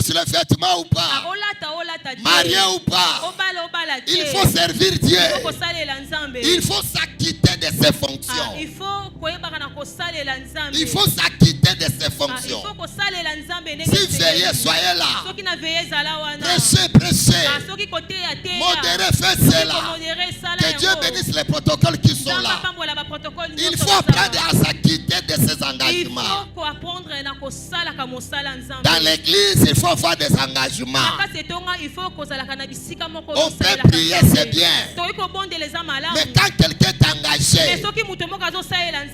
sur les vêtements ou pas, marié ou pas, il faut servir Dieu. Il faut s'acquitter de ses fonctions. Il faut s'acquitter de ses fonctions. Si veillez, soyez là. Prêchez. Modérez, faites cela. Que Dieu bénisse les protocoles qui sont là. Il faut apprendre à s'acquitter de ses engagements. Dans l'église, il faut avoir des engagements. On peut prier, c'est bien. Mais quand quelqu'un est engagé,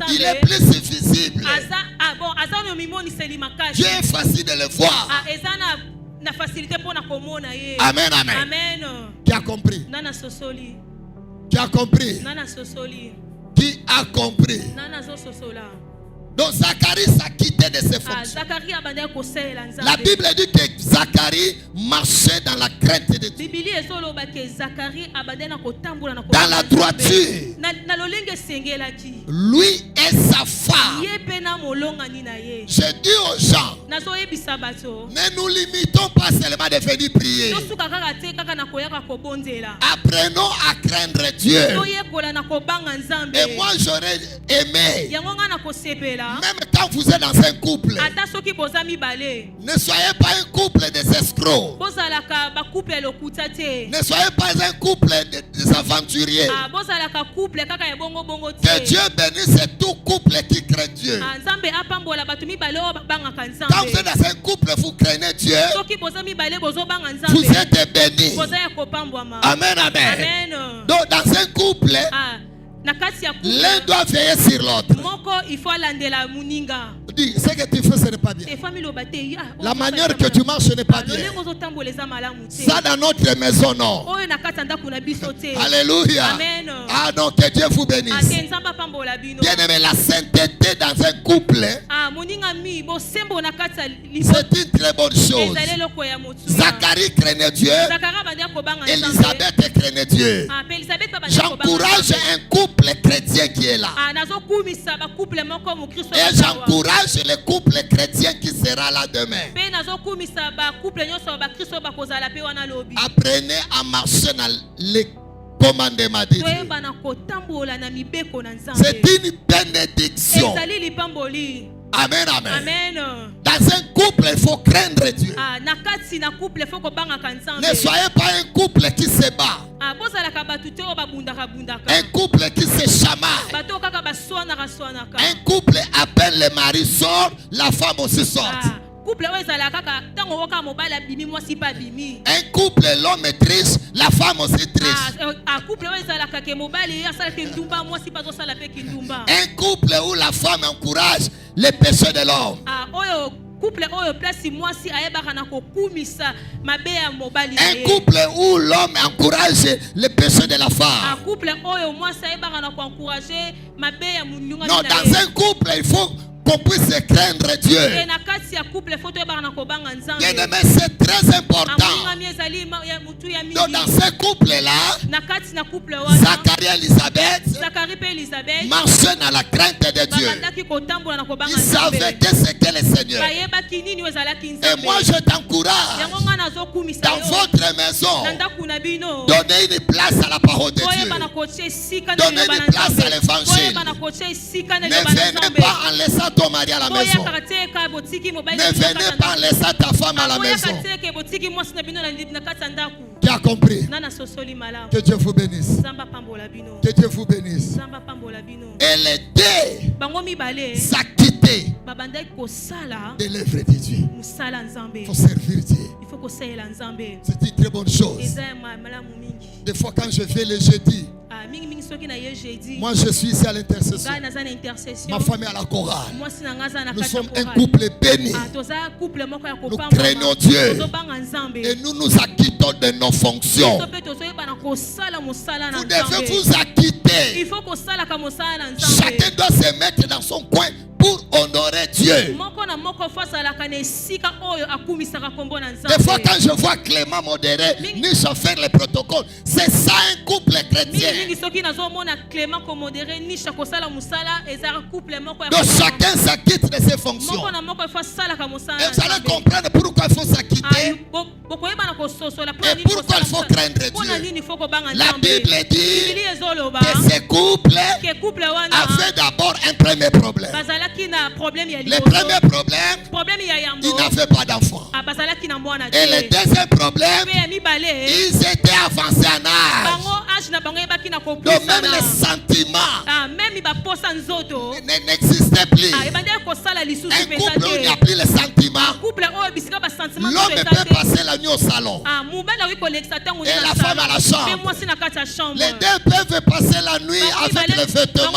il est plus visible. Dieu est facile de le voir. Amen, amen. Qui a compris? Qui a compris? Qui a compris? Donc Zacharie s'acquittait de ses fonctions. La Bible dit que Zacharie marchait dans la crainte de Dieu. Dans la droiture. Lui et sa femme. Je dis aux gens, ne nous limitons pas seulement de venir prier. Apprenons à craindre Dieu. Et moi j'aurais aimé, même quand vous êtes dans un couple, ne soyez pas un couple des escrocs. Ne soyez pas un couple des aventuriers. Que Dieu bénisse tout couple qui craint Dieu. Quand vous êtes dans un couple, vous craignez Dieu, vous êtes bénis. Amen, amen. Donc dans un couple, l'un doit veiller sur l'autre. Dis, ce que tu fais, ce n'est pas bien. La manière que tu marches, ce n'est pas bien. Ça dans notre maison, non. Alléluia. Ah non, que Dieu vous bénisse. Bien aimé, la sainteté dans un couple, c'est une très bonne chose. Zacharie craignait Dieu. Élisabeth craignait Dieu. J'encourage un couple chrétien qui est là. Et j'encourage le couple chrétien qui sera là demain. Apprenez à marcher dans les commandements de Dieu. C'est une bénédiction. Amen, amen. Dans un couple, il faut craindre Dieu. Ne soyez pas un couple qui se bat. Un couple qui se chamaille. Un couple appelle le mari sort, la femme aussi sort. Un couple, l'homme est triste, la femme aussi triste. Un couple où la femme encourage les péchés de l'homme. Un couple où l'homme encourage les péchés de la femme. Non, dans un couple, il faut qu'on puisse craindre Dieu. Bien aimé, c'est très important. Donc dans ce couple-là, Zacharie et Élisabeth marchaient dans la crainte de Dieu. Ils savaient que c'était le Seigneur. Et moi je t'encourage, dans votre maison, donnez une place à la parole de Dieu. Donnez une place à l'évangile. Ne venez pas en laissant ton mari à la maison. Ne venez pas en laissant ta femme à la maison. Qui a compris? Que Dieu vous bénisse. Que Dieu vous bénisse. Et les deux s'acquitter de l'œuvre de Dieu. Il faut servir Dieu. C'est une très bonne chose. Des fois quand je vais le jeudi, moi je suis ici à l'intercession. Ma famille à la chorale. Nous sommes un couple béni. Nous craignons Dieu. Et nous nous acquittons de nos fonctions. Vous devez vous acquitter. Chacun doit se mettre dans son coin pour honorer Dieu. Des fois quand je vois Clément modéré, ni faire les protocoles, c'est ça un couple chrétien. Donc chacun s'acquitte de ses fonctions. Et vous allez comprendre pourquoi il faut s'acquitter. Et pourquoi il faut craindre Dieu? La Bible dit que ces couples avaient d'abord un premier problème. Le premier problème, ils n'avaient pas d'enfant. Et le deuxième problème, ils étaient avancés en âge. Donc même les sentiments n'existaient plus. Un couple où il n'y a plus les sentiments, l'homme peut passer la nuit au salon et la femme à la chambre. Les deux peuvent passer la nuit avec les vêtements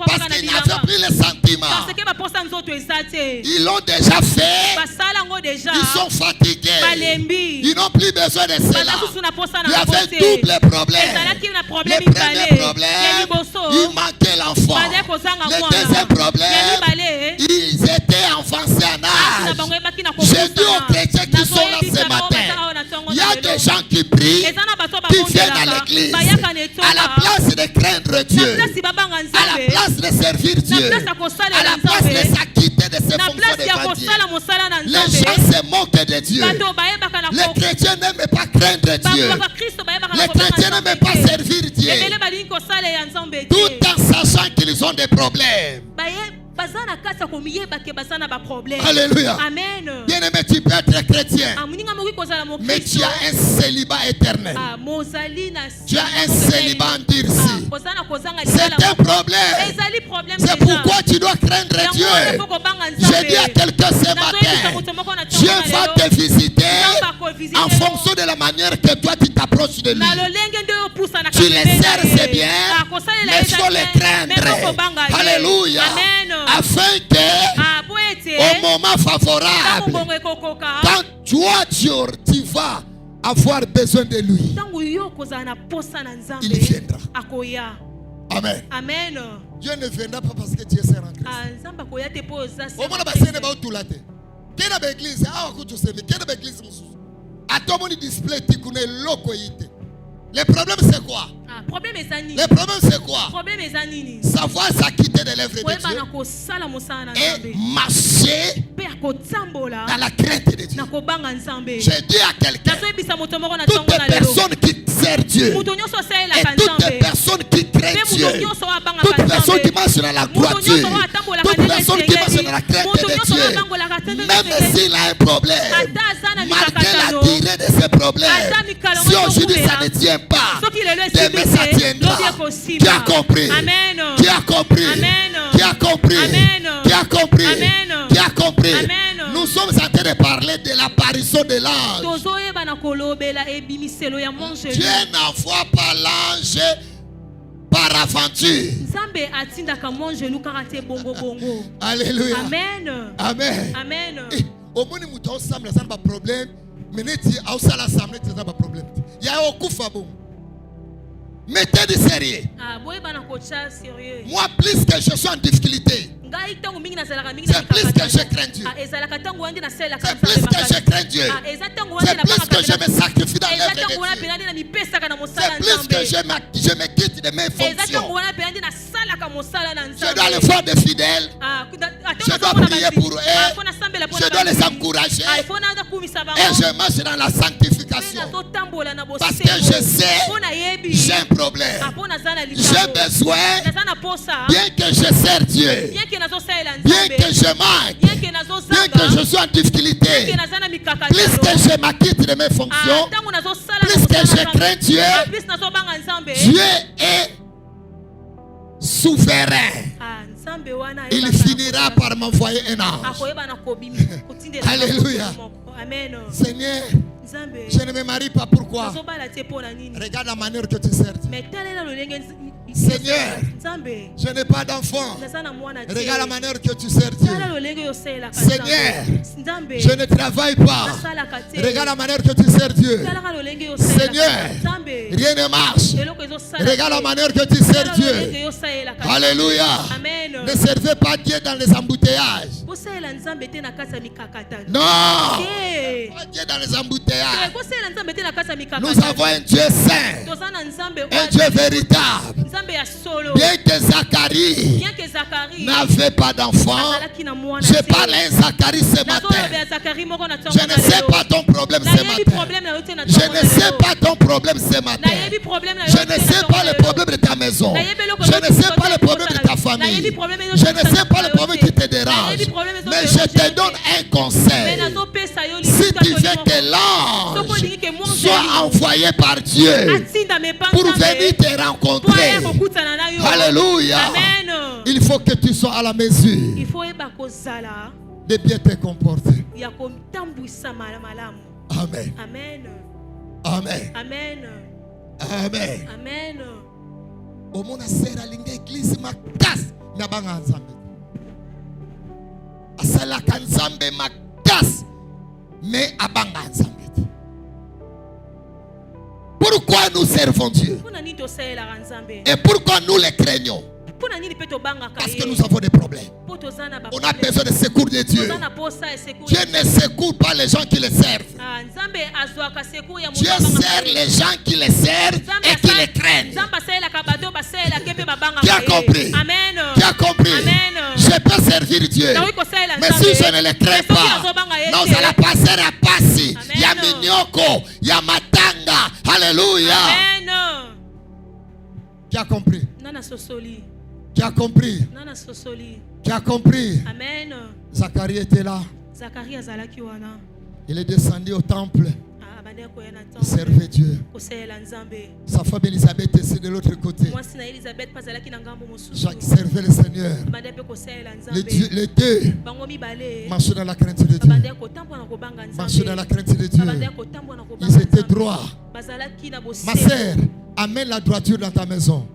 parce qu'ils n'avaient plus les sentiments. Ils l'ont déjà fait. Ils sont fatigués. Ils n'ont plus besoin de cela. Il y avait double problème. Le premier problème, il manquait l'enfant. Le deuxième problème, ils étaient avancés en âge. Je dis aux chrétiens qui sont là ce matin, il y a des gens qui prient, qui viennent à l'église, à la place de craindre Dieu, à la place de servir Dieu, à la place de s'acquitter de ses fonctions d'évangile. Les gens se moquent de Dieu. Les chrétiens n'aiment pas craindre Dieu. Les chrétiens n'aiment pas servir Dieu, tout en sachant qu'ils ont des problèmes. Alléluia. Amen. Bien-aimé, tu peux être chrétien, mais tu as un célibat éternel. Tu as un célibat en dirci. C'est un problème. C'est pourquoi tu dois craindre Dieu. Je dis à quelqu'un ce matin, Dieu va te visiter en fonction de la manière que toi tu t'approches de lui. Tu les sers, c'est bien, mais il faut les craindre. Alléluia. Afin que au moment favorable, quand toi tu vas avoir besoin de lui, il viendra. Amen. Amen. Dieu ne viendra pas parce que tu es serré en Christ. Au moins, c'est ne pas tout là. Quelle est l'église? Ah, écoute, tu sais, mais quelle est l'église? À tout monde display, tu connais l'okoïté. Le problème c'est quoi? Le problème c'est quoi? Savoir s'acquitter de l'œuvre de Dieu et marcher dans la crainte de Dieu. Je dis à quelqu'un, toutes les personnes qui servent Dieu et toutes les personnes qui craignent Dieu, toutes les personnes qui marchent dans la droiture, toutes les personnes qui marchent dans la crainte de Dieu, même s'il a un problème, malgré la durée de ce problème, si aujourd'hui ça ne tient pas, demain ça tiendra. Qui a compris? Qui a compris? Qui a compris? Qui a compris? Qui a compris? Nous sommes en train de parler de l'apparition de l'ange. Dieu n'envoie pas l'ange par aventure. Alléluia. Amen. Amen. Amen. Au moins nous ensemble, ça n'a pas de problème. Mais nous avons l'assemblée, ça n'a pas de problème. Il y a un coup fabou. Mettez du sérieux. Moi, plus que je suis en difficulté, c'est plus que je crains Dieu. C'est plus que je crains Dieu. C'est plus que je me sacrifie dans l'œuvre de Dieu. C'est plus que je me quitte de mes fonctions. Je dois les faire des fidèles. Je dois prier pour eux. Je dois les encourager. Et je marche dans la sanctification. Parce que je sais, j'ai un problème. J'ai besoin, bien que je sers Dieu, bien que je manque, bien que je sois en difficulté, plus que je m'acquitte de mes fonctions, plus que je crains Dieu, Dieu est souverain. Il finira par m'envoyer un ange. Alléluia. Seigneur, je ne me marie pas, pourquoi? Regarde la manière que tu sers. Seigneur, je n'ai pas d'enfant. Regarde la manière que tu sers Dieu. Seigneur, je ne travaille pas. Regarde la manière que tu sers Dieu. Seigneur, rien ne marche. Regarde la manière que tu sers Dieu. Alléluia. Ne servez pas Dieu dans les embouteillages. Non. Dieu dans les embouteillages. Nous avons un Dieu saint, un Dieu véritable. Bien que Zacharie n'avait pas d'enfant, je parle à un Zacharie ce matin. Je ne sais pas ton problème ce matin. Je ne sais pas ton problème ce matin. Je ne sais pas le problème de ta maison. Je ne sais pas le problème de ta famille. Je ne sais pas le problème qui te dérange. Mais je te donne un conseil. Si tu veux que l'ange soit envoyé par Dieu pour venir te rencontrer, alléluia, il faut que tu sois à la mesure de bien te comporter. Amen. Amen. Amen. Amen. Amen. Amen. Omona sera linga église makasi na banga nzambe. Asala kanzambe makasi mais abanga nzambe. Pourquoi nous servons Dieu? Et pourquoi nous les craignons? Parce que nous avons des problèmes. On a besoin de secours de Dieu. Dieu ne secoue pas les gens qui les servent. Dieu sert les gens qui les servent et qui les craignent. Qui a compris? Qui a compris? Je peux servir Dieu. Mais si je ne les crains pas, nous allons passer à Passi. Il y a Minyoko, il y a Matanga. Alléluia. Qui a compris? Qui a compris? Qui a compris? Amen. Zacharie était là. Il est descendu au temple. Il servait Dieu. Sa femme Elisabeth était de l'autre côté. Jacques servait le Seigneur. Les deux marchaient dans la crainte de Dieu. Marchaient dans la crainte de Dieu. Ils étaient droits. Ma sœur, amène la droiture dans ta maison.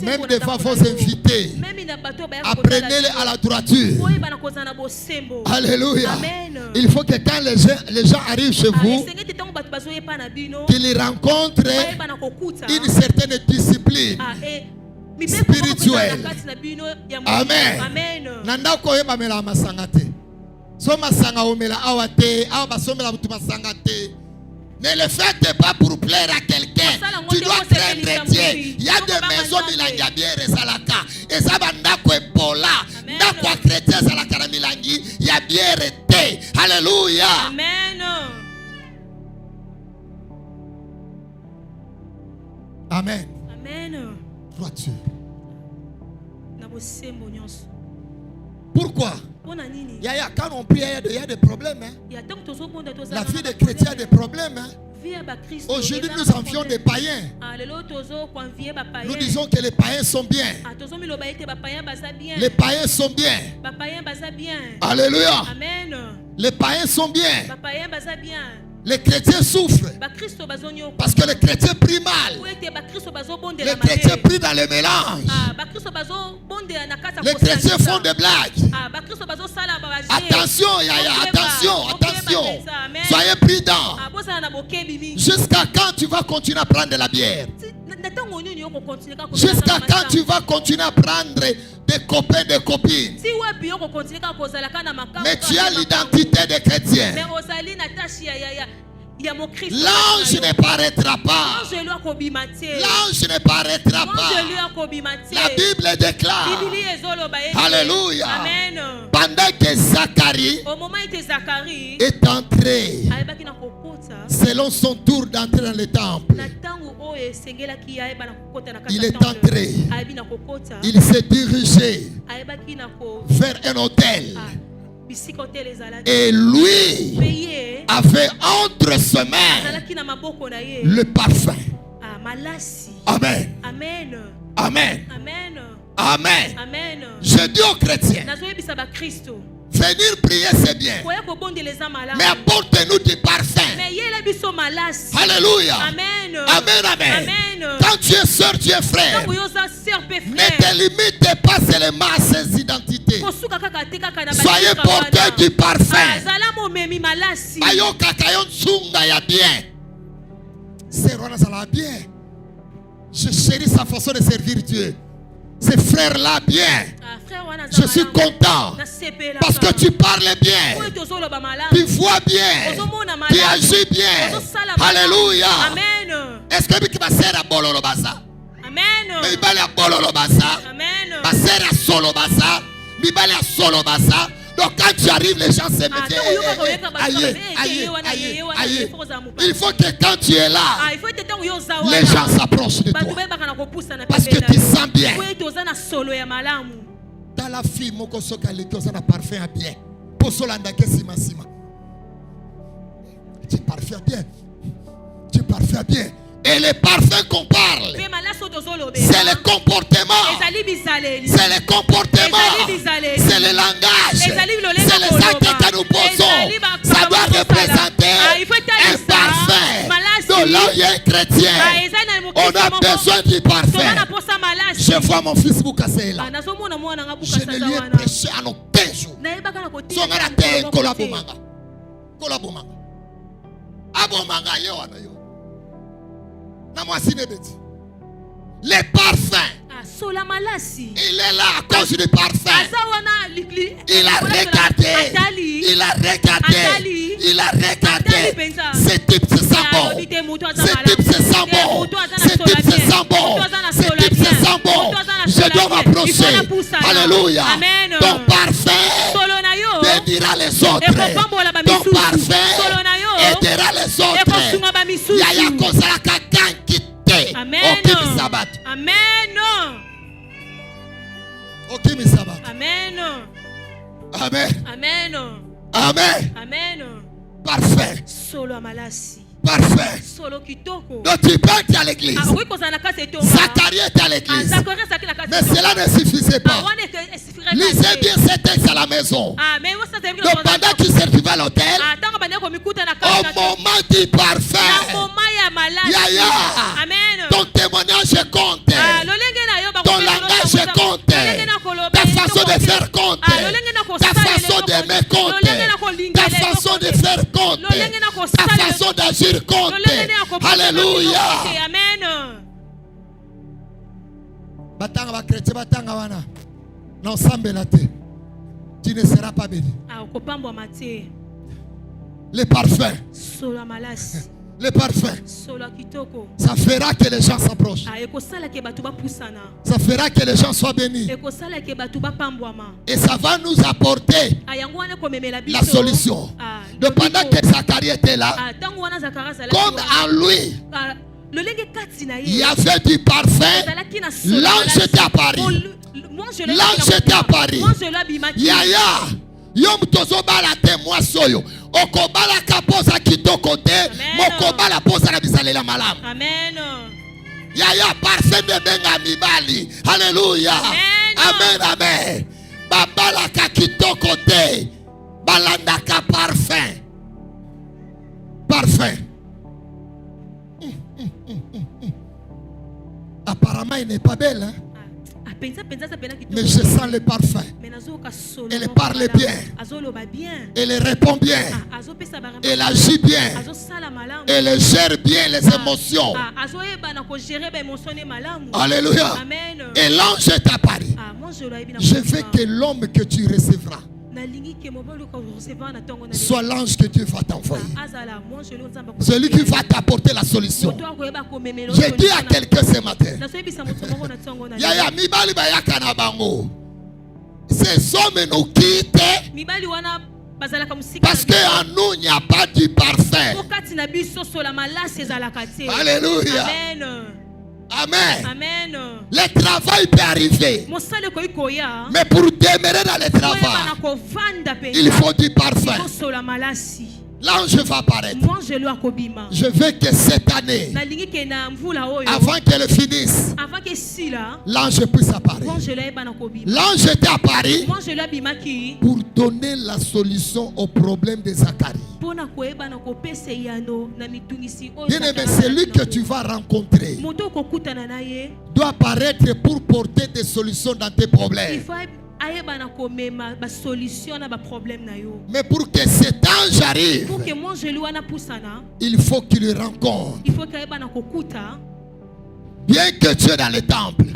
Même devant vos invités, apprenez-les à la droiture. Alléluia. Il faut que quand les gens arrivent chez vous, qu'ils rencontrent une certaine discipline spirituelle. Amen. Nandako yeba mela masangate. So masanga omela awate, awasomela mutu masangate. Ne le faites pas pour plaire à quelqu'un. Tu dois craindre Dieu. Il y a des maisons milangi et salaka. Et ça va ndako ebola. Ndako chrétien salaka na milangi ya bière té. Alléluia. Amen. Amen. Amen. Droiture. Pourquoi? Quand on prie, il y a des problèmes. Hein? La vie des chrétiens a des problèmes. Hein? Aujourd'hui, nous envions des païens. Nous disons que les païens sont bien. Les païens sont bien. Alléluia. Amen. Les païens sont bien. Les chrétiens souffrent parce que les chrétiens prient mal. Les chrétiens prient dans les mélanges. Les chrétiens font des blagues. Attention, Yaya, attention, attention. Soyez prudents. Jusqu'à quand tu vas continuer à prendre de la bière? Jusqu'à quand tu vas continuer à prendre des copains, des copines? Mais tu as l'identité des chrétiens. L'ange ne paraîtra pas. L'ange ne paraîtra pas. La Bible déclare. Alléluia. Pendant que Zacharie est entré, selon son tour d'entrer dans le temple, il est entré. Il s'est dirigé vers un hôtel. Et lui avait entre ses mains le parfum. Amen. Amen. Amen. Amen. Amen. Amen. Je dis aux chrétiens, venir prier c'est bien, mais apporte-nous du parfum. Alléluia. Amen. Amen. Amen. Amen. Quand tu es soeur, tu es frère, ne te limite pas seulement à ses identités. Soyez porteurs du parfum. Ayo kakayon tsunga ya bien. C'est bien. Je chéris sa façon de servir Dieu. ces frères-là bien. Je suis content parce que tu parles bien, tu vois bien, tu agis bien. Alléluia. Est-ce que tu vas faire bololo basa? Amen. Mais il va la bololo basa. Amen. Basera solo basa. Il va la solo basa. Donc quand tu arrives, les gens se mettent. Il faut que quand tu es là, les gens s'approchent de toi. Parce que tu sens bien. Dans la fille, moko soka leki na parfum bien. Posolanda ke sima sima. Tu parfum bien. Tu parfum bien. Et les parfums qu'on parle, c'est le comportement, c'est le comportement, c'est le langage, c'est les actes que nous posons. Ça doit représenter un parfum. Nous, là où il y a un chrétien, on a besoin du parfum. Je vois mon fils Boukase là. Je ne lui ai prêché en aucun jour. Son gars a kolabomanga. Kolabomanga. Abomanga yo anayo. Les parfums. Il est là à cause du parfum. Il a regardé. Il a regardé. Il a regardé. Ce type se sent bon. Ce type se sent bon. Ce type se sent bon. Ce type se sent bon. Je dois m'approcher. Alléluia. Ton parfum bénira les autres. Ton parfum aidera les autres. Yaya kozala kakan kite. Amen. Amen. Okimi sabat. Amen. Amen. Amen. Amen. Amen. Parfait. Solo amalasi. Parfait. Solo kitoko. Donc tu peux être à l'église. Zacharie est à l'église. Mais cela ne suffisait pas. Lisez bien ces textes à la maison. Donc pendant qu'il servira à l'hôtel, au moment du parfum, Yaya, ton témoignage compte. Ton langage compte. Ta façon de faire compte. Ta façon d'aimer compte. Ta façon de faire compte. Ta façon d'agir compte. Alléluia. Amen. Batanga va chrétien batanga wana. Non sambelate. Tu ne seras pas béni. Les parfums. Les parfums. Ça fera que les gens s'approchent. Ça fera que les gens soient bénis. Et ça va nous apporter la solution. Donc pendant que Zacharie était là, comme en lui, il y avait du parfum, l'ange était à Paris. L'ange était à Paris. Yaya, yom tozo bala témoin soyo. Okobala kaposa kitoko te, mokobala posa na bisalela malamu. Amen. Yaya parfum de benga mibali. Alléluia. Amen, amen. Babala ka kitoko te, balanda ka parfum. Parfum. Apparemment, il n'est pas belle, hein? Mais je sens le parfum. Elle parle bien. Elle répond bien. Elle agit bien. Elle gère bien les émotions. Alléluia. Et l'ange est à Paris. Je veux que l'homme que tu recevras soit l'ange que Dieu va t'envoyer. Celui qui va t'apporter la solution. Je dis à quelqu'un ce matin, Yaya mibali bayaka na bango. Ces hommes nous quittent parce qu'en nous il n'y a pas du parfum. Alléluia. Amen. Amen. Le travail peut arriver. Mais pour demeurer dans le travail, il faut du parfum. L'ange va apparaître. Je veux que cette année, avant qu'elle finisse, l'ange puisse apparaître. L'ange était à Paris pour donner la solution au problème de Zacharie. Bien-aimé, celui que tu vas rencontrer doit apparaître pour porter des solutions dans tes problèmes. Mais pour que cet ange arrive, il faut qu'il le rencontre. Bien que tu es dans le temple,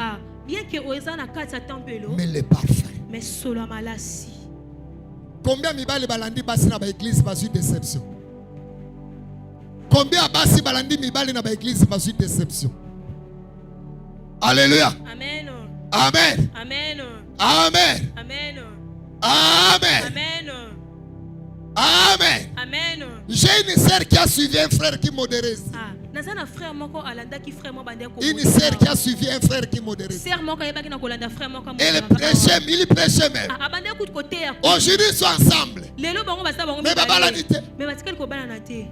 Bien que oza na kati ya tempelo. Mais les parfums. Mais solo malasi. Combien mibali balandi basi na ba église basu déception? Combien basi balandi mibali na ba église basu déception? Alléluia. Amen. Amen. Amen. Amen. Amen. Amen. Amen. Amen. Amen. J'ai une sœur qui a suivi un frère qui modérise. Nazana frère moko alanda ki frère mo bande ko. Une sœur qui a suivi un frère qui modérise. Sœur moko yebaki na kolanda frère moko mo. Elle prêchait, il prêchait même. Abande ku côté ya. Aujourd'hui ils sont ensemble. Lelo bango basa bango. Mais baba la dite. Mais batikali ko bana na te.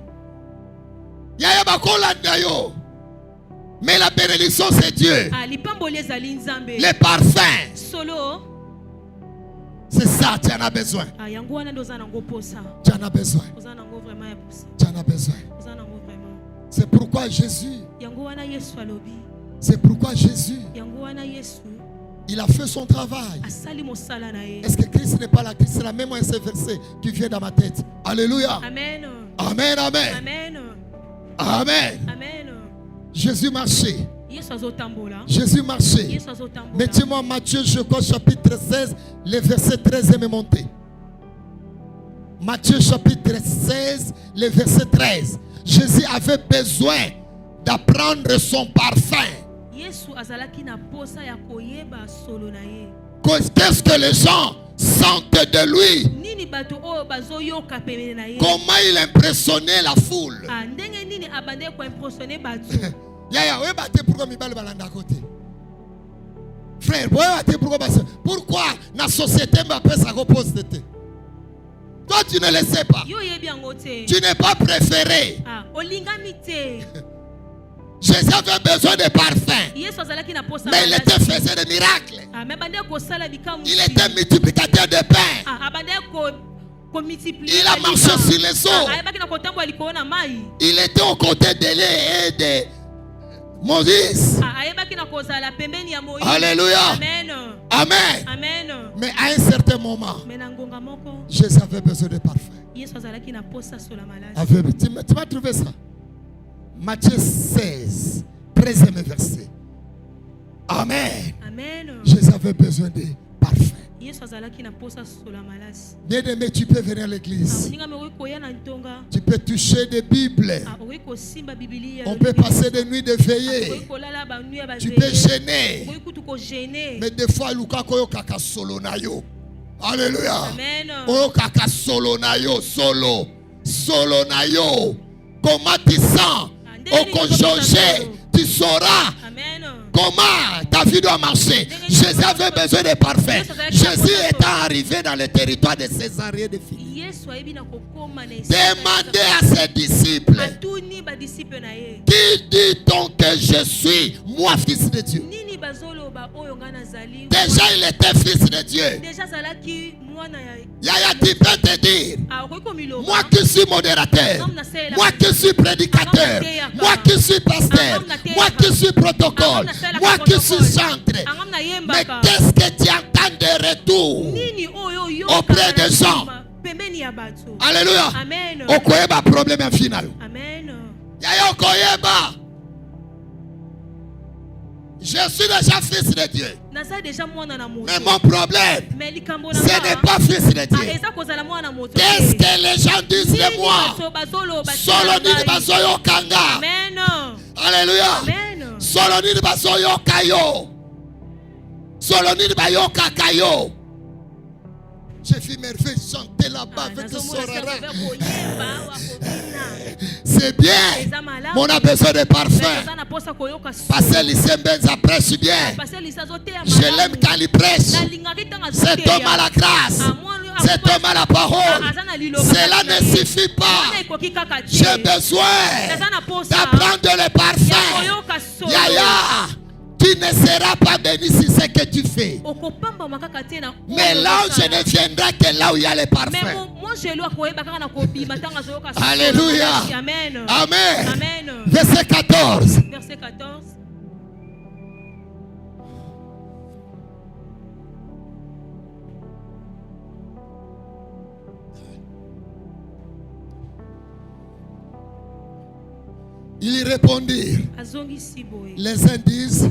Yaya bakolanda yo. Mais la bénédiction c'est Dieu. Les parfums. Solo. C'est ça, tu en as besoin. Tu en as besoin. Tu en as besoin. C'est pourquoi Jésus. C'est pourquoi Jésus. Il a fait son travail. Est-ce que Christ n'est pas là? Christ c'est la même un verset qui vient dans ma tête. Alléluia. Amen. Amen. Amen. Amen. Amen. Amen. Jésus marchait. Jésus marchait. Mettez-moi Matthieu, je crois, chapitre 16, le verset 13 et me montez. Matthieu chapitre 16, le verset 13. Jésus avait besoin d'apprendre son parfum. Qu'est-ce que les gens sentent de lui? Comment il impressionnait la foule? Frère, pourquoi la société m'appelle ça repose de thé? Toi tu ne le sais pas. Tu n'es pas préféré. Jésus avait besoin de parfums. Mais il était faisait des miracles. Il était multiplicateur de pain. Il a marché sur les eaux. Il était aux côtés d'Élie et de Moïse. Alléluia. Amen. Amen. Mais à un certain moment, Jésus avait besoin de parfum. Tu vas trouver ça. Matthieu 16, 13e verset. Amen. Jésus avait besoin de parfum. Bien-aimé, tu peux venir à l'église. Tu peux toucher des Bibles. On peut passer des nuits de veillée. Tu peux gêner. Mais des fois, Luka koyo kaka solo na yo. Alléluia. Koyo kaka solo na yo. Solo na yo. Comment tu sens? Au conjoncé, tu sauras. Comment ta vie doit marcher. Jésus avait besoin de parfum. Jésus est arrivé dans le territoire de Césarée de Philippe. Demandez à ses disciples. Qui dit-on que je suis, moi, fils de Dieu? Déjà il était fils de Dieu. Yaya, tu peux te dire, moi qui suis modérateur, moi qui suis prédicateur, moi qui suis pasteur, moi qui suis protocole, moi qui suis centre. Mais qu'est-ce que tu entends de retour auprès des gens? Alléluia. Okoyeba problème final. Yaya okoyeba. Je suis déjà fils de Dieu. Mais mon problème, ce n'est pas fils de Dieu. Qu'est-ce que les gens disent de moi? Solonide basoyo kanga. Alléluia. Solonide basoyo kayo. Solonide bayo kakayo. J'ai vu merveille chanter là-bas avec le sorara. C'est bien. Mais on a besoin de parfum. Pasteur Lycée Benza prêche bien. Je l'aime quand il prêche. Cet homme a la grâce. Cet homme a la parole. Cela ne suffit pas. J'ai besoin d'apprendre le parfum. Yaya, tu ne seras pas béni si c'est ce que tu fais. Mais là où je ne viendrai que là où il y a les parfums. Alléluia. Amen. Amen. Verset 14. Verset 14. Ils répondirent. Les uns disent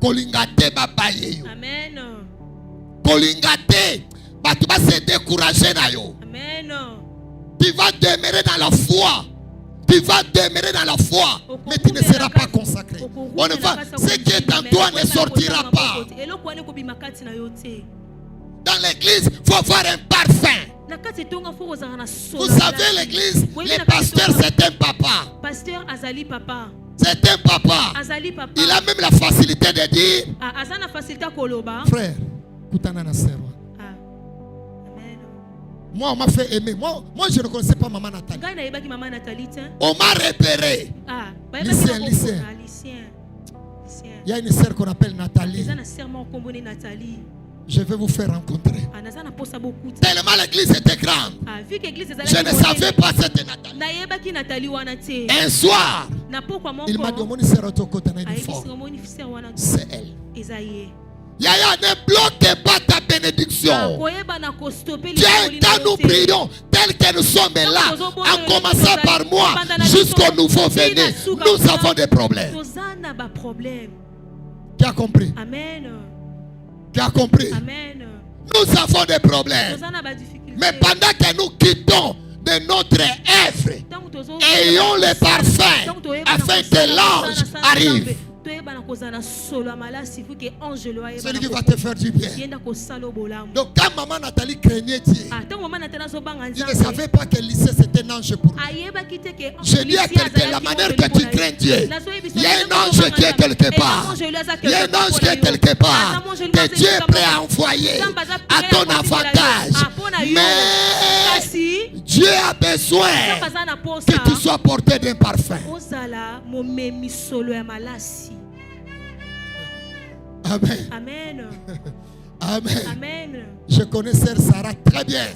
kolingate babaye yo. Amen. Kolingate batu ba se décourager na yo. Amen. Tu vas demeurer dans la foi. Tu vas demeurer dans la foi, mais tu ne seras pas consacré. On ne va, ce qui est en toi ne sortira pas. Dans l'église, il faut avoir un parfum. Vous savez, l'église, les pasteurs, c'est un papa. Pasteur Azali papa. C'est un papa. Il a même la facilité de dire, frère, Koutana na serwa. Moi, on m'a fait aimer. Moi, je ne connaissais pas maman Nathalie. On m'a repéré. Lycéen. Il y a une sœur qu'on appelle Nathalie. Je vais vous faire rencontrer. Tellement l'église était grande. Je ne savais pas cette Nathalie. Un soir, il m'a demandé si c'est elle. Yaya, ne bloque pas ta bénédiction. Quand nous prions, tel que nous sommes là, en commençant par moi, jusqu'au nouveau venu, nous avons des problèmes. Qui a compris? Amen. Qui a compris? Amen. Nous avons des problèmes. Mais pendant que nous quittons de notre œuvre, ayons le parfum afin que l'ange arrive. Celui qui va te faire du bien. Donc quand maman Nathalie craignait Dieu, il ne savait pas que le lycée c'était un ange pour lui. Je dis à quelqu'un, la manière que tu crains Dieu, il y a un ange qui est quelque part. Il y a un ange qui est quelque part que Dieu est prêt à envoyer à ton avantage. Mais Dieu a besoin que tu sois porté d'un parfum. Amen. Amen. Amen. Amen. Je connais Sœur Sarah très bien.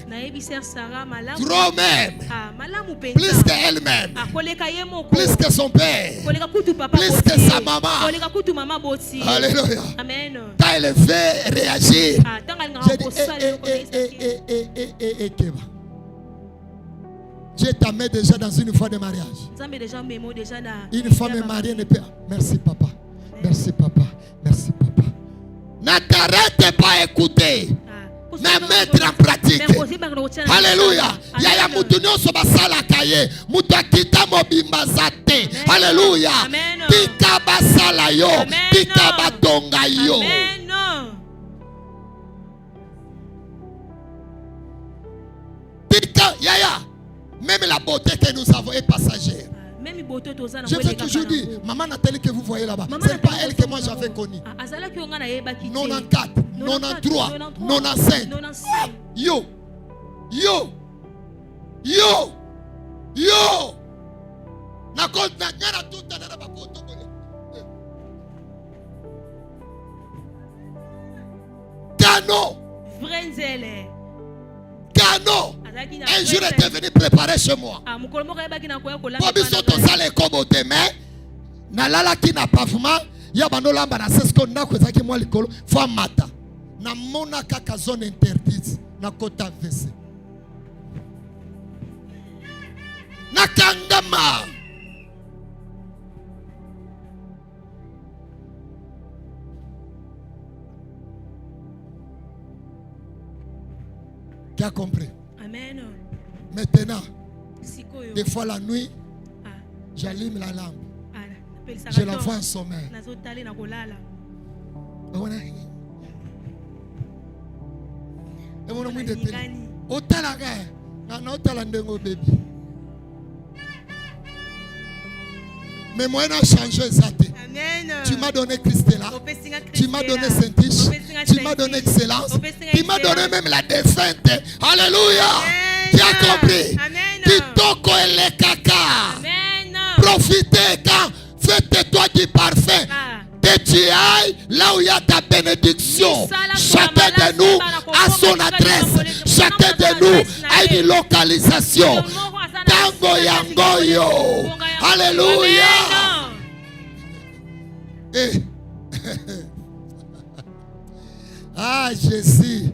Trop même. Plus qu'elle-même. Plus que son père. Plus que sa maman. Alléluia. Amen. Quand elle fait réagir, j'ai dit, Dieu t'a mis déjà dans une foi de mariage. Une femme mariée ne peut. Merci papa. Merci papa. Merci papa. Ne t'arrête pas à écouter. Mais mettre en pratique. Alléluia. Yaya mutunyo soba sala kaye. Mutakita mobimba zate. Alléluia. Tika basala yo. Tika batonga yo. Tika yaya. Même la beauté que nous avons est passagère. Je vais toujours dire, maman Nathalie que vous voyez là-bas, ce n'est pas elle que moi j'avais connue. 94, 93, 95. Yo, yo, yo, yo. Gano. Gano. Un jour était venu préparer chez moi. Bobi soto sale kobote mais na lala ki na pavement ya bando lamba na sesko na ko zaki moi likolo fa mata na mona kaka zone interdite na kota vese na kangama tu as compris? Amen. Maintenant, des fois la nuit, j'allume la lampe. Je la vois en sommeil. Mais moi, on a changé ça. Tu m'as donné Christella, tu m'as donné Saint-Tiche, tu m'as donné Excellence, tu m'as donné même la défunte. Alléluia. Tu as compris? Kitoko et les caca. Profitez quand faites-toi du parfum. Que tu ailles là où il y a ta bénédiction. Chacun de nous a son adresse. Chacun de nous a une localisation. Tango yangoyo. Alléluia. Ah Jésus.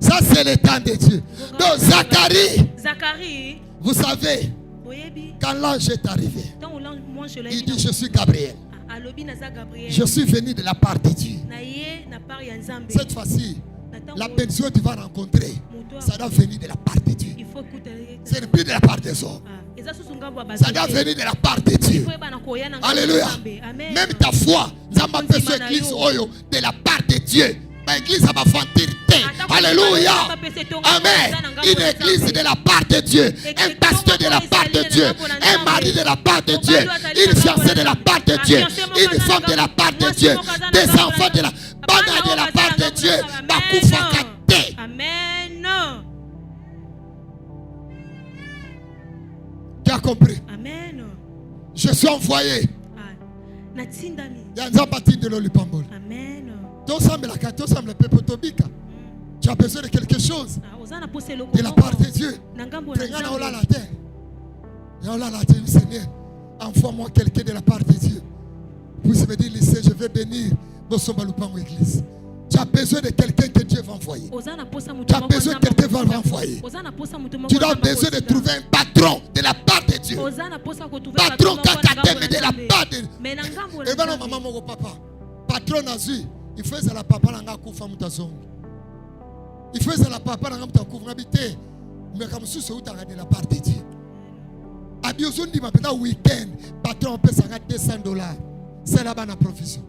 Ça c'est le temps de Dieu. Donc Zacharie, vous savez, quand l'ange est arrivé, il dit je suis Gabriel. Je suis venu de la part de Dieu. Cette fois-ci, la personne que tu vas rencontrer, ça doit venir de la part de Dieu. Ce n'est plus de la part des hommes. Ça doit venir de la part de Dieu. Alléluia. Même ta foi, ça m'a fait cette église de la part de Dieu. L'église va fantir. Alléluia. Amen. Une église de la part de Dieu. Un pasteur de la part de Dieu. Un mari de la part de Dieu. Une fiancée de la part de Dieu. Une femme de la part de Dieu. Des enfants de la part de Dieu. Amen. Tu as compris? Amen. Je suis envoyé. Amen. Tu as besoin de quelque chose de la part de Dieu. Seigneur, envoie-moi quelqu'un de la part de Dieu. Vous avez dit, je vais bénir l'église. Tu as besoin de quelqu'un que Dieu va envoyer. Tu as besoin de quelqu'un qui va l'envoyer. Tu as besoin de trouver un patron de la part de Dieu. Patron de la part de Dieu. Et bien, maman, mon papa. Patron Nazu, il faisait la papa dans la couvre mutazong. Il faisait la papa dans la couvre habité. Mais comme ça, c'est de la part de Dieu. À Biozon dit maintenant week-end, patron peut s'arrêter $200. C'est là-bas la profession.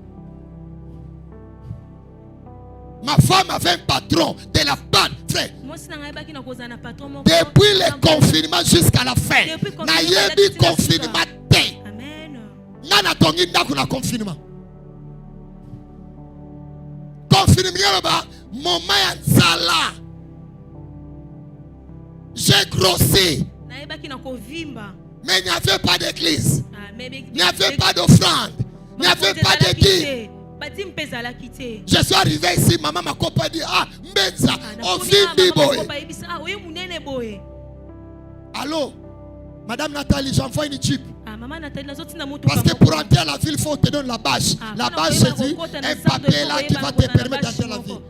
Ma femme avait un patron de la part, frère. Depuis le confinement jusqu'à la fin. Nayebi confinement. Amen. Nana tongi ndaku na confinement. Confinement là-bas, mon maya nzala. J'ai grossi. Mais il n'y avait pas d'église. Il n'y avait pas d'offrande. Il n'y avait pas de guide. Je suis arrivé ici, maman m'a dit, Mbenza, on vit boy. Allô, Madame Nathalie, j'envoie une chip. Parce que pour entrer à la ville, il faut te donner la bâche. La bâche, c'est dit, un papier là qui va te permettre d'entrer à la ville.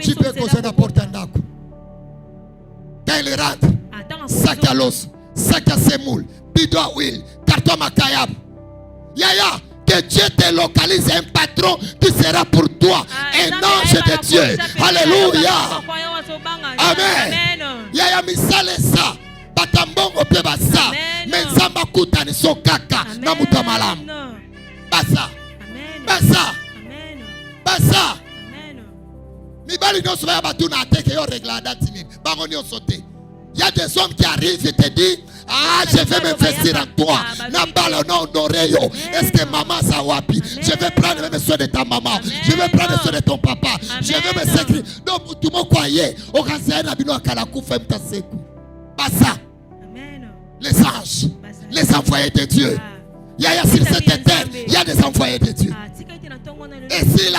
Tu peux causer n'importe un coup. Quand il rentre, sac à l'os, sac à semoule, bidon à huile, carton makayab. Yaya. Que Dieu te localise un patron qui sera pour toi un ange de Dieu. Alléluia. Amen. Yaya misale sa. Batambongo pe basa. Menzamba kuta ni sokaka. Na mutamalam. Basa. Basa. Basa. Mibali no soya batuna ateke yo régler date ni. Bango ni osote. Il y a des hommes qui arrivent et te disent, je vais m'investir en toi. Est-ce que maman ça wapi? Je vais prendre les soins de ta maman. Je vais prendre les soins de ton papa. Je vais me sécuriser. Donc, tout le monde croyait. Les anges, les envoyés de Dieu. Il y a sur cette terre, il y a des envoyés de Dieu. Et s'il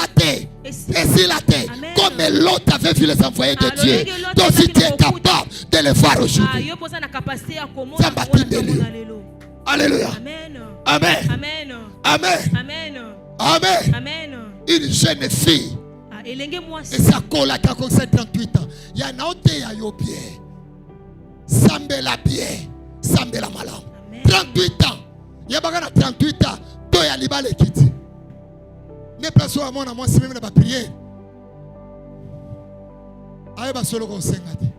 a été, comme l'autre avait vu les envoyés de Dieu, donc si tu es capable de les voir aujourd'hui, ça m'a pris de lui. Alléluia. Amen. Amen. Amen. Une jeune fille. Et ça colle à 38 ans. Il y a un autre qui a eu bien. Sambela bien. Sambela malam. 38 ans. Il y a 38 ans. Toi, il y a l'ibale qui dit. Ne place à moi, c'est même pas prier. Aïe, bah, solo qu'on s'engage.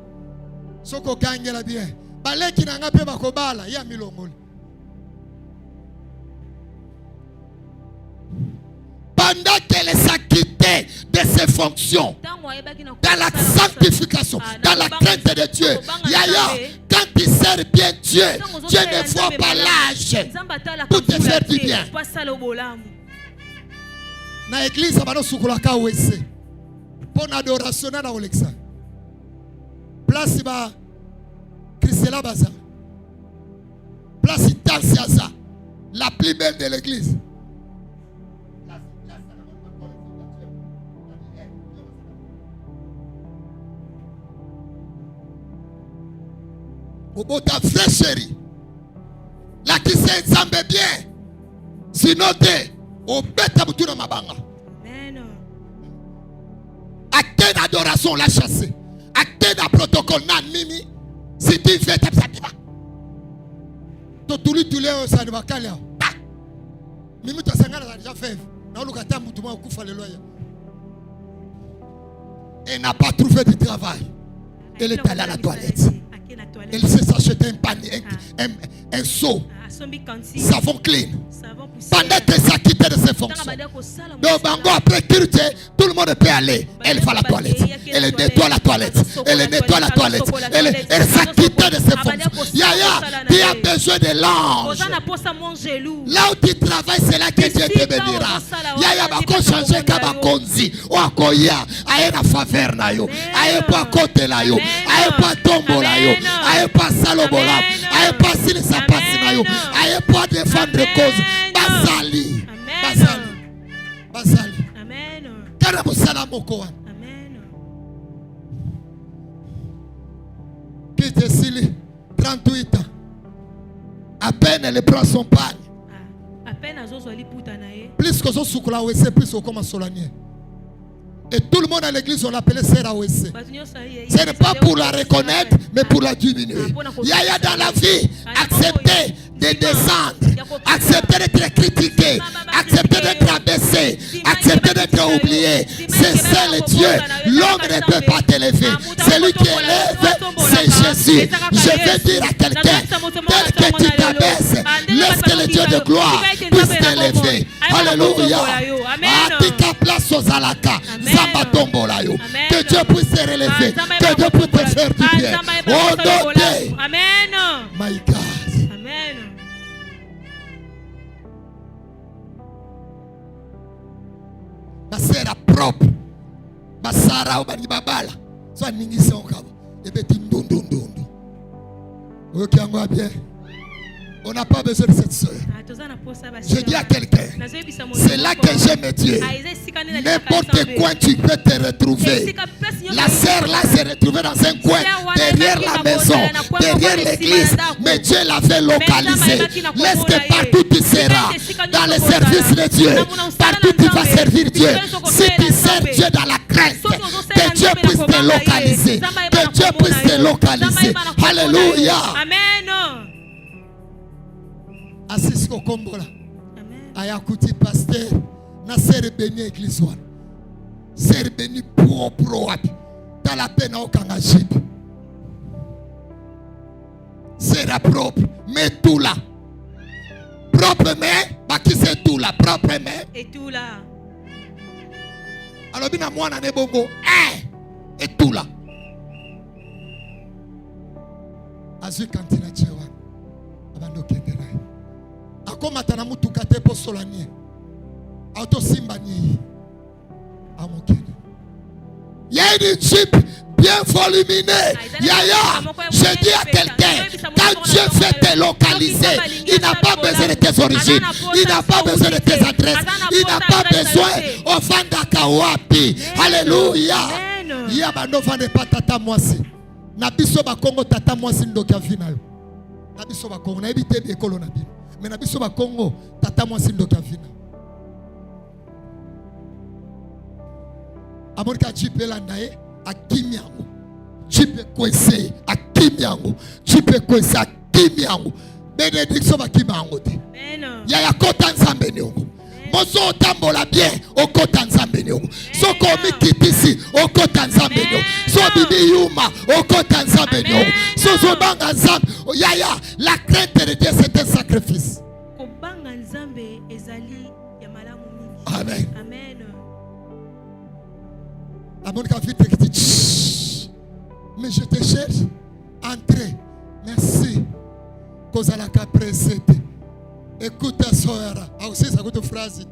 Soko gagne la bien. Balé qui n'a pas de kobala, il y a milongol. Pendant qu'elle s'acquittait de ses fonctions, dans la sanctification, dans la crainte de Dieu, Yaya, quand tu sers bien Dieu, Dieu ne voit pas l'âge pour te faire du bien. Dans l'église, ça va nous soukoula kawese. Pour l'adoration, na Olexa. Place ba Christela Baza. Place Tansiaza. La plus belle de l'église. Au bout de ta vraie chérie. La qui s'est ensemble bien. Sinon, au bête à bouton de ma banga. Acte d'adoration, la chasse. Acte d'un protocole, n'a mimi. Si tu fais, ça va. Tout le ça ne va pas. Minuta sangala a déjà fait. Elle n'a pas trouvé du travail. Elle est allée à la toilette. Elle s'est acheté un panier, un seau, savon clean. Pendant qu'elle s'est quittée de ses fonctions. Donc, après tout le monde peut aller. Elle va à la toilette. Elle nettoie la toilette. Elle nettoie la toilette. Elle s'est quittée de ses fonctions. Yaya, tu as besoin de l'ange. Là où tu travailles, c'est là que Dieu te bénira. Yaya, va changer comme konzi. Ou akoya. Aye na faveur na yo. Aye pas côté la yo. Aye pas tombo la yo. Aye pas salobola. Aye pas si ça passe na yo. Aye pas défendre cause. Basali. Basali. Amen. Amen. Peter Sili, 38 ans. À peine elle prend son pagne. Plus que son soukla OSC, plus qu'on commence solanier. Et tout le monde à l'église, on l'appelait Sera OSC. Ce n'est pas pour la reconnaître, mais pour la diminuer. Yaya dans la vie, accepter de descendre, accepter d'être critiqué, accepter d'être abaissé, accepter d'être oublié. C'est ça le Dieu. L'homme ne peut pas t'élever. Celui qui élève, c'est Jésus. Je vais dire à quelqu'un, tel que tu t'abaisses, laisse que le Dieu de gloire puisse t'élever. Alléluia. Atika place aux alaka. Que Dieu puisse te relever. Que Dieu puisse te faire du bien. Oh non. Amen. My God. Amen. Basera propre. Basara ou bani babala. Soit ningisi okabo. Ebeti ndundundu. Ok, on va bien. On n'a pas besoin de cette soeur. Je dis à quelqu'un, c'est là que j'aime Dieu. N'importe quoi tu peux te retrouver. La sœur là s'est retrouvée dans un coin, derrière la maison, derrière l'église. Mais Dieu l'avait localisée. Laisse que partout tu seras, dans le service de Dieu, partout tu vas servir Dieu. Si tu sers Dieu dans la crainte, que Dieu puisse te localiser. Que Dieu puisse te localiser. Alléluia. Amen. Assis au Kombola. Ayakuti pasteur. Na sere béni église wana. Sere béni propre wapi. Dans la peine au kangajib. Sera propre. Mais tout là. Propre mais. Baki c'est tout là. Propre mais. Et tout là. Alors bina mwana ne bongo. Et tout là. Azu kantina chewa. Abando kendera. Akomatana mutuka te po solanie. Auto simbani. Amokene. Il y a une Jeep bien voluminée. Yaya, je dis à quelqu'un, quand Dieu fait te localiser, il n'a pas besoin de tes origines, il n'a pas besoin de tes adresses, il n'a pas besoin au Fandaka Wapi. Alléluia. Yaba no vande pas tata mwasi. Na biso ba Kongo tata mwasi ndoka vinayo. Na biso ba Kongo na ebite ekolo na bino. Mais na biso ba Kongo tata mwasi ndoka vinayo. Amorika jipe landae akimi yangu. Jipe kwese akimi yangu. Jipe kwese akimi yangu. Benediction bakimi yangu te. Ya ya kota nzambe ni yangu. Mozo otambola bien okota nzambe ni yangu. Soko mikitisi okota nzambe ni yangu. So bibi yuma okota nzambe ni yangu. So banga nzambe. Ya la crainte de Dieu c'est un sacrifice. Kobanga nzambe ezali ya malamu mingi. Amen. Amen. Mais je te cherche. Entrez. Merci. Cause la capresse. Écoute ta soeur. Ah aussi ça goûte phrase.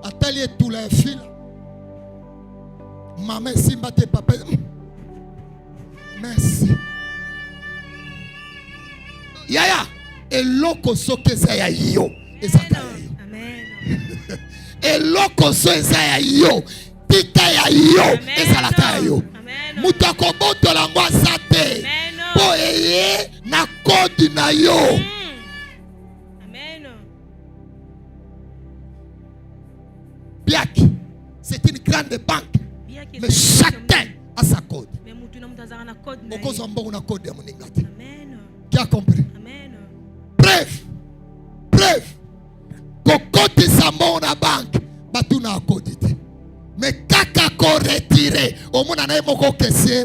Atelier tout la fil. Maman simba te papa. Merci. Yaya. Et loko soke saya yo. Et ça Amen. Et loko so ezaya yo tika ya yo ezalaka yo mutako boto la ngwasa te po eye na code na yo. Amen. Biak, c'est une grande banque, mais chacun a sa code. Okozo mbongo na code ya muningati. Amen. Qui a compris? Amen. Bref. côté Sambo na banque, batuna kodite. Mais kaka ko retirer, au monde anaye moko caissier,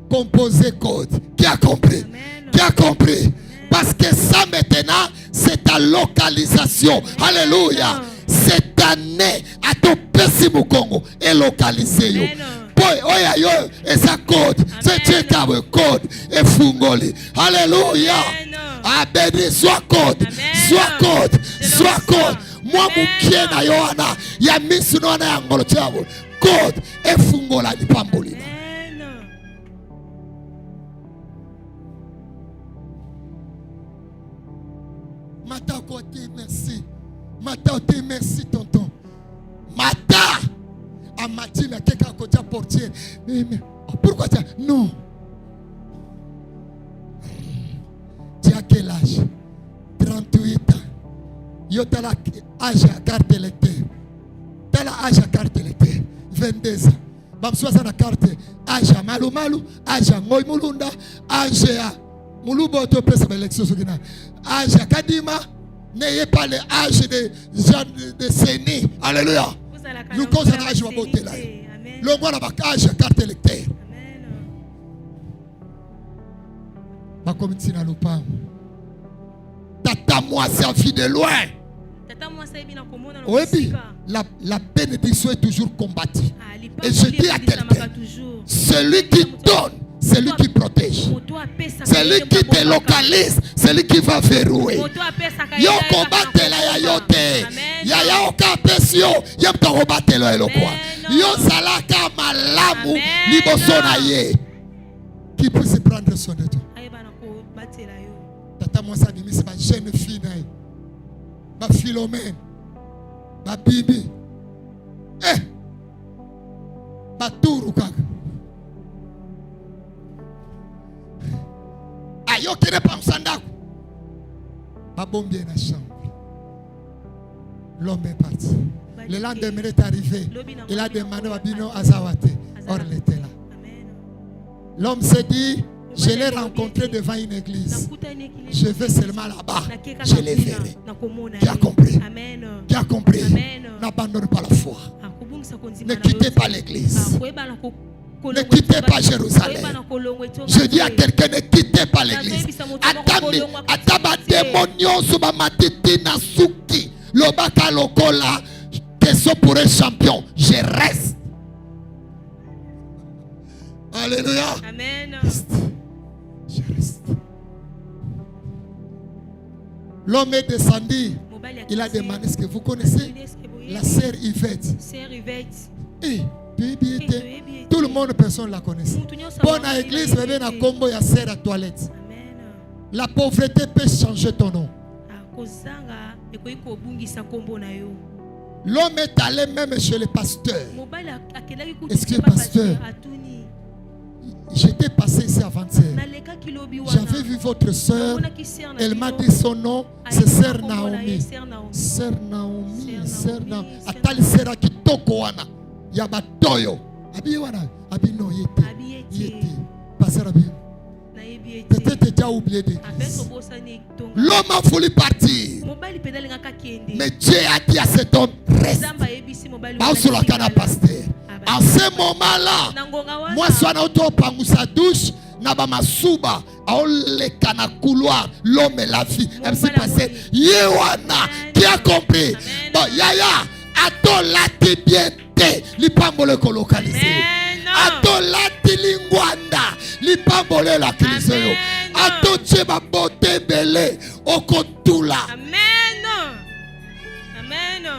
composer code. Qui a compris? Amen. Qui a compris? Amen. Parce que ça maintenant, c'est ta localisation. Amen. Alléluia. Cette année, à ton Pessi Mukongo est localisé. Boy, oya yo, et ça code. C'est un code. Et fungoli. Alléluia. Ah, béni, soit code. Soit code. Soit code. Moi, moukie na yoana. Ya misu no na yangolo chavo. Code. Et fungola ni pamboli. Mata côté, merci. Mata côté, merci, tonton. Mata! A mati, mais quelqu'un côté portier. Mais, pourquoi tu as... Non. Tu as quel âge? 38 ans. Yo t'as l'âge à carte électeur. T'as l'âge à carte électeur. 22 ans. Bam soisa na carte. Âge à malu malu. Âge à ngoy mulunda. Âge à... Mulubo to pesa ba élection sokina. Âge à Kadima, n'ayez pas l'âge de Séni. Alléluia. Nous causons un âge à beauté là. Le roi n'a pas âge à carte électeur. Ma communauté n'a pas. Tata moi servi de loin. Oui, la bénédiction est toujours combattue. Et je dis à quelqu'un, celui qui donne, c'est lui qui protège. C'est lui qui te localise. C'est lui qui va verrouiller. Yo combatte la yayote. Ya ya oka pesio. Yam to combatte lo elokwa. Yo salaka malamu liboso na ye. Qui peut se prendre soin de toi? Tata moi ça dit c'est ma jeune fille na. Ma Philomène. Ma Bibi. Ma Tourou kaka. Ayo kene pa msandako. Ma bombe na chambre. L'homme est parti. Le lendemain est arrivé. Il a demandé à Bino Azawate. Or il était là. L'homme s'est dit, je l'ai rencontré devant une église. Je vais seulement là-bas. Je les verrai. Qui a compris? Qui a compris? N'abandonne pas la foi. Ne quittez pas l'église. Ne quittez pas Jérusalem. Je dis à quelqu'un, ne quittez pas l'église. Ataba démonion suba matiti na suki. Lobaka lokola. Question pour un champion. Je reste. Alléluia. Amen. Je reste. L'homme est descendu. Il a demandé ce que vous connaissez. La sœur Yvette. Tout le monde, personne ne la connaît. Bonne église, bébé na combo ya sœur à toilette. La pauvreté peut changer ton nom. L'homme est allé même chez le pasteur. Est-ce que le pasteur? J'étais passé ici avant-hier. J'avais vu votre soeur. Elle m'a dit son nom. C'est Sœur Naomi. Sœur Naomi. Sœur Naomi. Atali sera kitoko wana. Yabatoyo. Abi wana. Abi no yete. Yete. Passer abi. Peut-être tu as oublié d'église. L'homme a voulu partir. Mais Dieu a dit à cet homme, reste. En ce moment-là, moi, je suis en sa douche. Nabamasuba, le kana couloir, l'homme et la vie. Elle s'est passée. Yewana, qui a compris? Bon, Yaya, ato lati biente, l'ipambole colocalisé. Ato lati lingwanda, l'ipambole la crise. Ato cheba bote bele, okotula. Amen. Amen.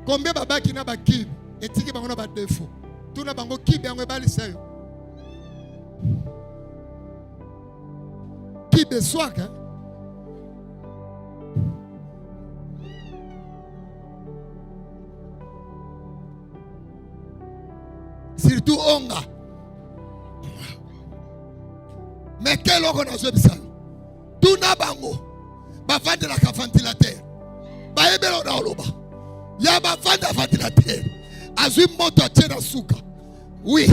Combien baba qui n'a pas qui et tiki bango na ba défaut. Tout na bango qui bango ba lisayo. Qui de soi hein? Surtout onga. Mais quel organe a joué ça? Tout na bango. Ba vendre la ventilateur. Ba ebelo na oloba. Ya ba vendre ventilateur. Azui moto atie na suka. Oui.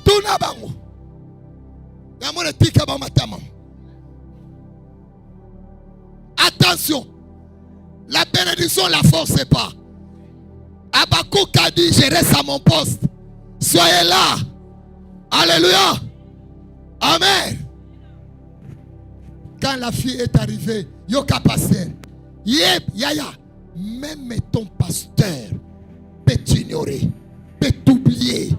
Tout na bango. Attention, la bénédiction ne la forcez pas. Habakkuk a dit, je reste à mon poste. Soyez là. Alléluia. Amen. Quand la fille est arrivée, Yoka pasteur, Yaya, même ton pasteur peut t'ignorer, peut t'oublier,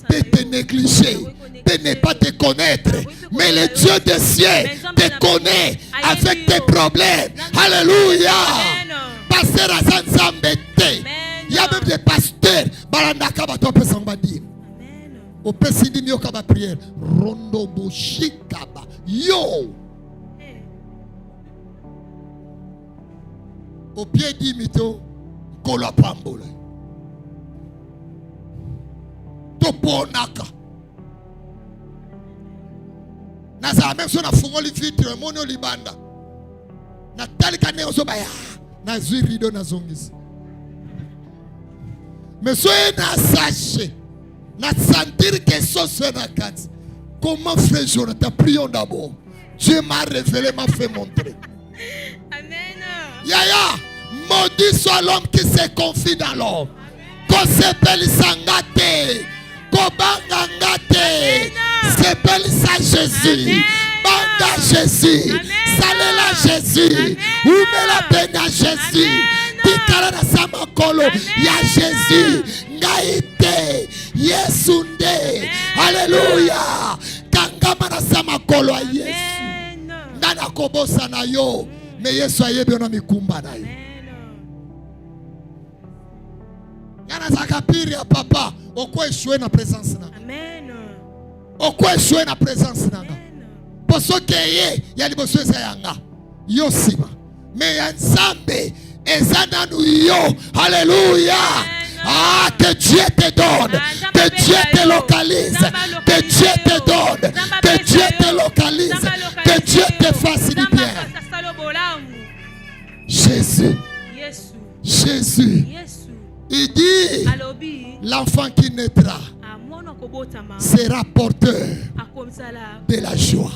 peut te négliger, peut ne pas te connaître. Mais le Dieu des cieux te connaît avec tes problèmes. Alléluia. Pasteur Azanzambete. Il y a même des pasteurs. Balandaka batope sambadi. Au pesidi mioka ba prière. Rondo boshikaba. Yo. Au pied d'imito, kola pambole. Toponaka. Naza même si on a fongoli vitre, mono libanda. Natali kane osobaya. Nazui rido na zongisi. Mais soyez na sachez, na sentir que ça soit na carte. Comment frère Jonathan, prions d'abord. Dieu m'a révélé, m'a fait montrer. Amen. Yaya, maudit soit l'homme qui se confie dans l'homme. Qu'on s'appelle Sangate, Kobangangate, s'appelle ça Jésus. Banga Jésus, Salela Jésus, Oumela Bena Jésus. Tikala na samakolo ya Jésus. Ngaite Yesunde. Alléluia. Kangama na samakolo ya Yesu. Nana kobosa na yo. Mais Yesu ayebi ona mikumba na yo. Yana zakapiri ya papa. Oko échoué na présence na. Amen. Oko échoué na présence na. Poso keye ya liboso eza yanga. Yo sima. Mais ya nzambe eza nous yo. Alléluia. Ah, que Dieu te donne, que Dieu te localise, que Dieu te donne, que Dieu te localise, que Dieu te fasse du bien. Jésus, Jésus, il dit, l'enfant qui naîtra sera porteur de la joie.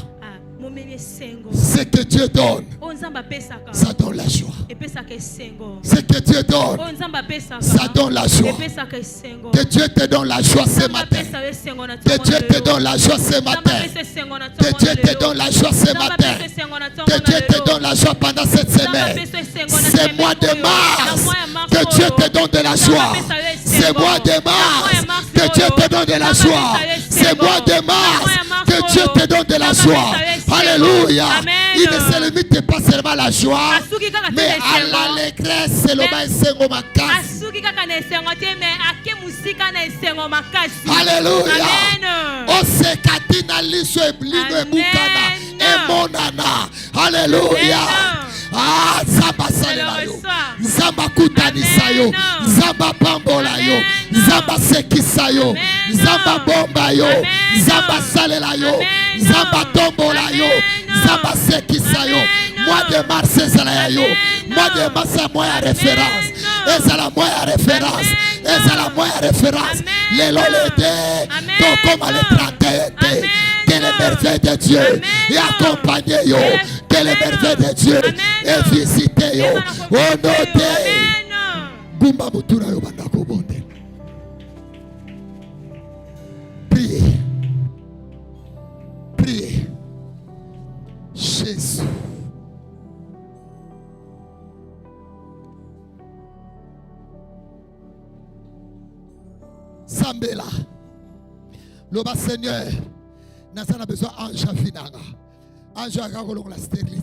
Ce que Dieu donne, ça donne la joie. Ce que Dieu donne, ça donne la joie. Que Dieu te donne la joie ce matin. Que Dieu te donne la joie ce matin. Que Dieu te donne la joie ce matin. Que Dieu te donne la joie pendant cette semaine. C'est mois de mars. Que Dieu te donne de la joie. C'est mois de mars. Que Dieu te donne de la joie. C'est mois de mars. Que Dieu te donne de la joie. Alléluia. Il ne se limite pas seulement à la joie, mais à l'allégresse. C'est le bain sengo makasi. Alléluia. Osekatina liso eblino ebukana emonana. Alléluia. Ah, Zamba salela yo, Zamba kutanisa yo, Zamba pambola yo, Zamba sekisa yo, Zamba bomba yo, Zamba salela yo, Zamba tombola yo, Zamba sekisa yo. Mois de mars c'est la yo, mois de mars c'est mois de référence, et c'est la mois de référence, et c'est la mois de référence. Les lolés, donc comme les 31, que les merveilles de Dieu et accompagner yo. Que les merveilles de Dieu et visiter yo. Au nom de Bumba Mutura yo bandako bonde. Priez. Priez. Jésus. Sambela. Le bas Seigneur. N'a pas besoin d'ange à finanga. Ange à la stérilité.